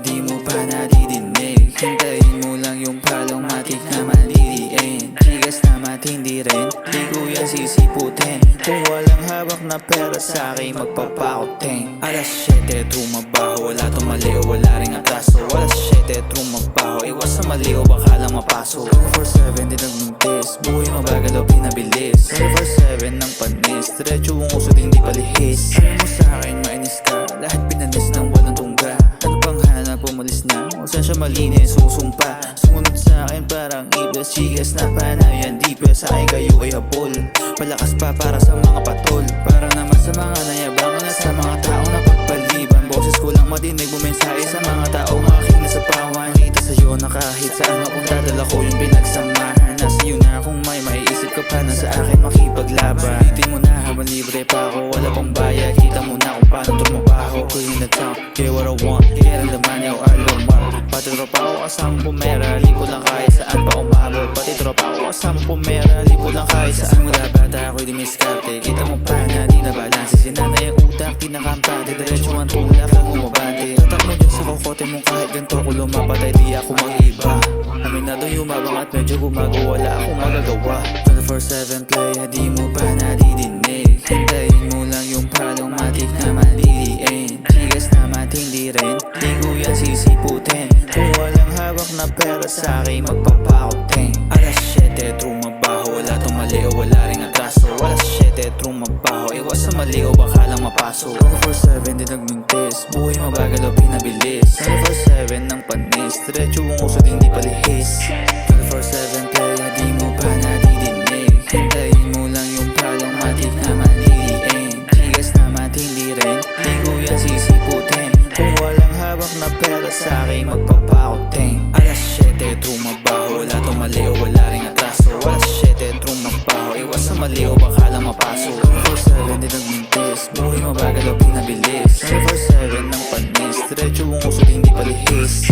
di mo pa nadidinig. Hintayin mo lang yung palong matik na maliliin. Tigas na matindi rin, di ko yan sisiputin. Kung walang hawak na pera sa akin magpapakoteng. Alas 7, trumabaho, wala tong mali o wala ring atraso. Alas 7, trumabaho, iwas sa mali o baka lang mapaso. 24/7 din nagmintis, buhay mabagal o pinabilis. 24/7 ng panis, diretso ang usod hindi palihis. Sabi mo sa akin mainis ka, lahat pinanis ng walang tungga. Ano pang hana na pumalis na, kung saan siya malinis susumpa. Sumunod sa akin parang ibas, chigas na panayan. Di pa sa akin kayo ay habol, palakas pa para sa mga patol. Para naman sa mga nayabangan na sa mga taong napagpaliban. Boses ko lang madinig bumensahe sa mga taong aking nasa pawan. Kita sa'yo na kahit saan akong dadala ko yung pinagsamahan. Nasa iyo na kung may maiisip ka pa na sa akin makipaglaban. Ulitin mo na habang libre pa ako, wala pang bayad. Kita mo na kung paano trumabaho. Queen in the town, get what I want, get in the money o alumar. Pati tropa ko kasama pumera, lipo lang kahit saan pa umabot. Pati tropa ko kasama pumera, lipo lang kahit saan. Mula bata ako'y dumiskarte, kita mo pa na di na balanse. Sinanay ang utak, di nakampante, diretso ang tulak ang umabante. Tatak mo dyan sa kokote mo kahit ganito ko lumapatay, di ako mag-iba. Aminado yumabang at medyo gumago, wala akong magagawa. 24/7 play, di mo pa nadidinig. Hintayin mo lang yung palong matik na maliliin. Tigas na matindi rin, di ko yan sisiputin. Kung walang hawak na pera sa akin magpapakoteng. Alas 7, trumabaho, wala tong mali o wala ring atraso. Alas 7, trumabaho, iwas sa mali o baka lang mapaso. 24/7 din nagmintis, buhay mabagal o pinabilis. 24/7 ng panis, diretso ang usod hindi palihis. 24/7 play, di mo pa nadidinig. Hintayin mo lang yung palong matik na maliliin. Tigas na matindi rin, di ko yan sisiputin. Kung walang hawak na pera sa akin magpapakoteng. Alas 7, trumabaho, wala tong mali o wala ring atraso. Alas 7, trumabaho, iwas sa mali o baka lang mapaso. 24/7 din nagmintis, buhay mabagal o pinabilis. 24/7 ng panis, diretso ang usod hindi palihis.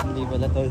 Hindi pala tol.